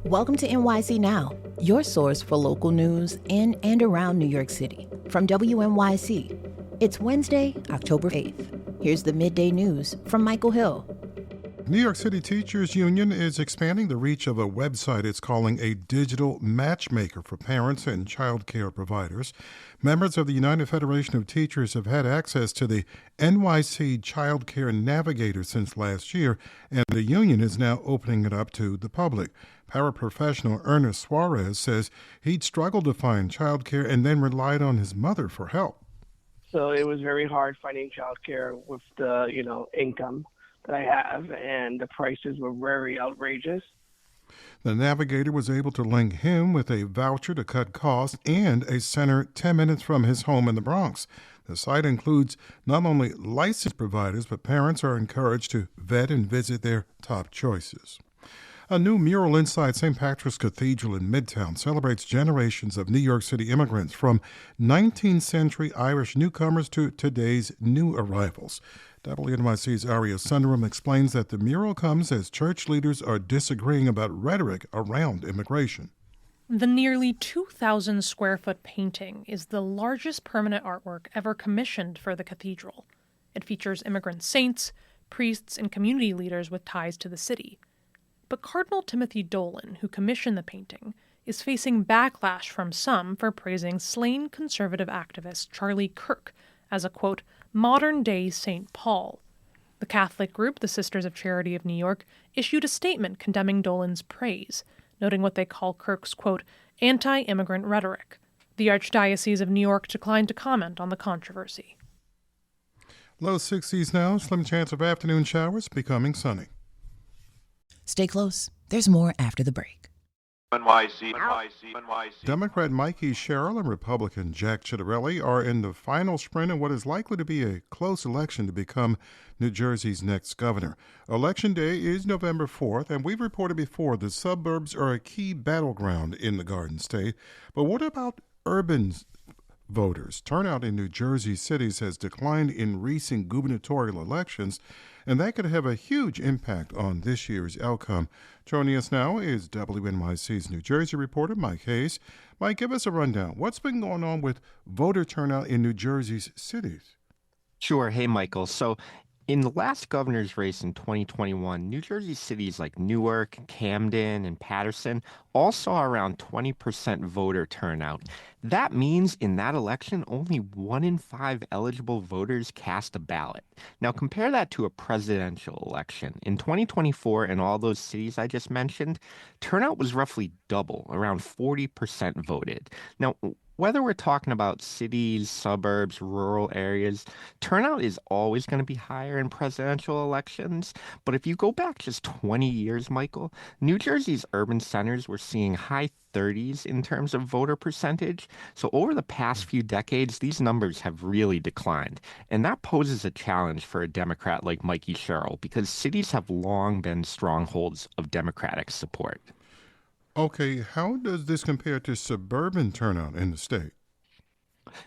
Welcome to NYC Now, your source for local news in and around New York City. From WNYC, it's Wednesday, October 8th. Here's the Midday News from Michael Hill. New York City Teachers Union is expanding the reach of a website it's calling a digital matchmaker for parents and childcare providers. Members of the United Federation of Teachers have had access to the NYC Childcare Navigator since last year, and the union is now opening it up to the public. Paraprofessional Ernest Suarez says he'd struggled to find childcare and then relied on his mother for help. So it was very hard finding childcare with the, income that I have, and the prices were very outrageous. The Navigator was able to link him with a voucher to cut costs and a center 10 minutes from his home in the Bronx. The site includes not only licensed providers, but parents are encouraged to vet and visit their top choices. A new mural inside St. Patrick's Cathedral in Midtown celebrates generations of New York City immigrants, from 19th century Irish newcomers to today's new arrivals. WNYC's Aria Sundaram explains that the mural comes as church leaders are disagreeing about rhetoric around immigration. The nearly 2,000-square-foot painting is the largest permanent artwork ever commissioned for the cathedral. It features immigrant saints, priests, and community leaders with ties to the city. But Cardinal Timothy Dolan, who commissioned the painting, is facing backlash from some for praising slain conservative activist Charlie Kirk as a, quote, modern-day St. Paul. The Catholic group, the Sisters of Charity of New York, issued a statement condemning Dolan's praise, noting what they call Kirk's, quote, anti-immigrant rhetoric. The Archdiocese of New York declined to comment on the controversy. Low 60s now, slim chance of afternoon showers, becoming sunny. Stay close. There's more after the break. NYC. Democrat Mikey Sherrill and Republican Jack Ciattarelli are in the final sprint in what is likely to be a close election to become New Jersey's next governor. Election day is November 4th, and we've reported before the suburbs are a key battleground in the Garden State. But what about urban voters? Turnout in New Jersey cities has declined in recent gubernatorial elections, and that could have a huge impact on this year's outcome. Joining us now is WNYC's New Jersey reporter, Mike Hayes. Mike, give us a rundown. What's been going on with voter turnout in New Jersey's cities? Sure. Hey, Michael. So in the last governor's race in 2021, New Jersey cities like Newark, Camden, and Paterson all saw around 20% voter turnout. That means in that election, only 1 in 5 eligible voters cast a ballot. Now, compare that to a presidential election. In 2024, in all those cities I just mentioned, turnout was roughly double, around 40% voted. Now, whether we're talking about cities, suburbs, rural areas, turnout is always going to be higher in presidential elections. But if you go back just 20 years, Michael, New Jersey's urban centers were seeing high 30s in terms of voter percentage. So over the past few decades, these numbers have really declined. And that poses a challenge for a Democrat like Mikey Sherrill, because cities have long been strongholds of Democratic support. Okay, how does this compare to suburban turnout in the state?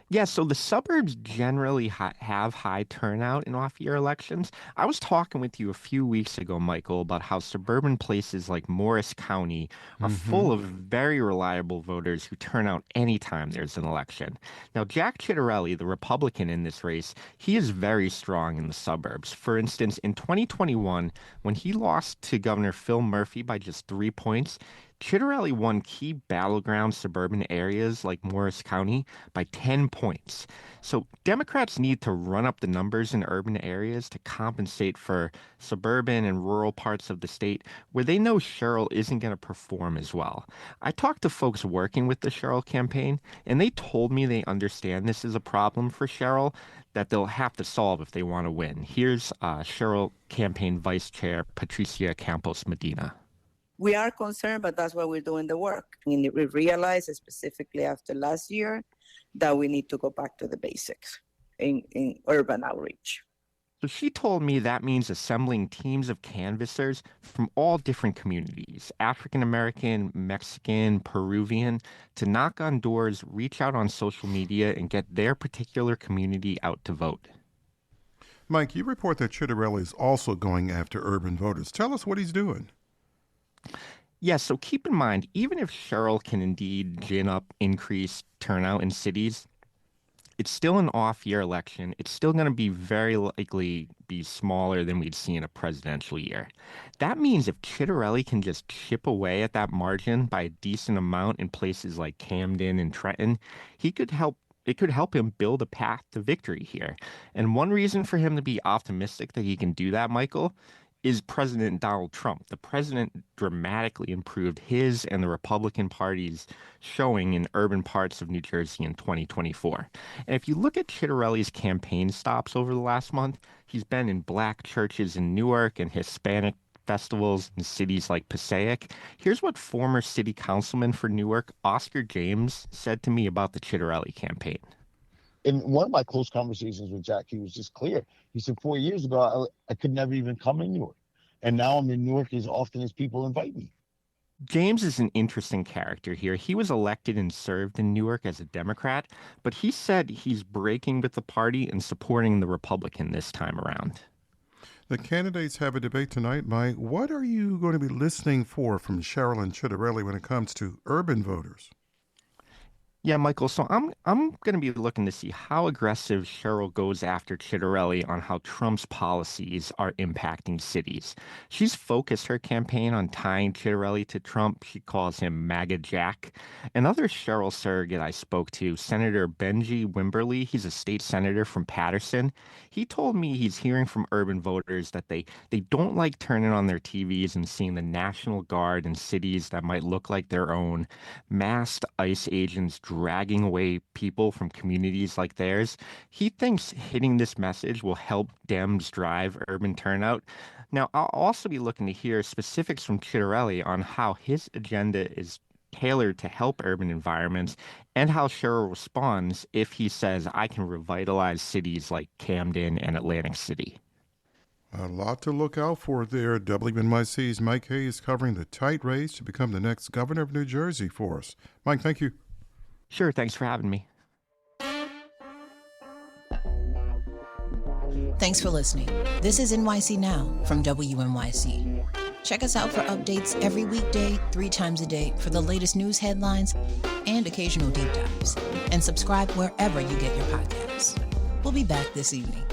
Yeah, so the suburbs generally have high turnout in off-year elections. I was talking with you a few weeks ago, Michael, about how suburban places like Morris County are full of very reliable voters who turn out anytime there's an election. Now, Jack Ciattarelli, the Republican in this race, he is very strong in the suburbs. For instance, in 2021, when he lost to Governor Phil Murphy by just 3 points, Ciattarelli won key battleground suburban areas like Morris County by 10 points. So Democrats need to run up the numbers in urban areas to compensate for suburban and rural parts of the state where they know Sherrill isn't going to perform as well. I talked to folks working with the Sherrill campaign, and they told me they understand this is a problem for Sherrill that they'll have to solve if they want to win. Here's Sherrill campaign vice chair Patricia Campos Medina. We are concerned, but that's why we're doing the work. And we realize, specifically after last year, that we need to go back to the basics in urban outreach. So she told me that means assembling teams of canvassers from all different communities, African American, Mexican, Peruvian, to knock on doors, reach out on social media, and get their particular community out to vote. Mike, you report that Ciattarelli is also going after urban voters. Tell us what he's doing. Yes, so keep in mind, even if Cheryl can indeed gin up increased turnout in cities, it's still an off-year election. It's still going to be very likely be smaller than we'd see in a presidential year. That means if Chitterelli can just chip away at that margin by a decent amount in places like Camden and Trenton, he could help. It could help him build a path to victory here. And one reason for him to be optimistic that he can do that, Michael, is President Donald Trump. The president dramatically improved his and the Republican Party's showing in urban parts of New Jersey in 2024. And if you look at Chitterelli's campaign stops over the last month, he's been in black churches in Newark and Hispanic festivals in cities like Passaic. Here's what former city councilman for Newark, Oscar James, said to me about the Chitterelli campaign. In one of my close conversations with Jack, he was just clear. He said 4 years ago, I could never even come in Newark. And now I'm in Newark as often as people invite me. James is an interesting character here. He was elected and served in Newark as a Democrat, but he said he's breaking with the party and supporting the Republican this time around. The candidates have a debate tonight, Mike. What are you going to be listening for from Cheryl and Chitterelli when it comes to urban voters? Yeah, Michael, so I'm going to be looking to see how aggressive Cheryl goes after Chitterelli on how Trump's policies are impacting cities. She's focused her campaign on tying Chitterelli to Trump. She calls him MAGA Jack. Another Cheryl surrogate I spoke to, Senator Benji Wimberly, he's a state senator from Paterson. He told me he's hearing from urban voters that they don't like turning on their TVs and seeing the National Guard in cities that might look like their own, masked ICE agents dragging away people from communities like theirs. He thinks hitting this message will help Dems drive urban turnout. Now, I'll also be looking to hear specifics from Chitterelli on how his agenda is tailored to help urban environments and how Cheryl responds if he says, I can revitalize cities like Camden and Atlantic City. A lot to look out for there. WNYC's Mike Hayes covering the tight race to become the next governor of New Jersey for us. Mike, thank you. Sure, thanks for having me. Thanks for listening. This is NYC Now from WNYC. Check us out for updates every weekday, 3 times a day for the latest news headlines and occasional deep dives. And subscribe wherever you get your podcasts. We'll be back this evening.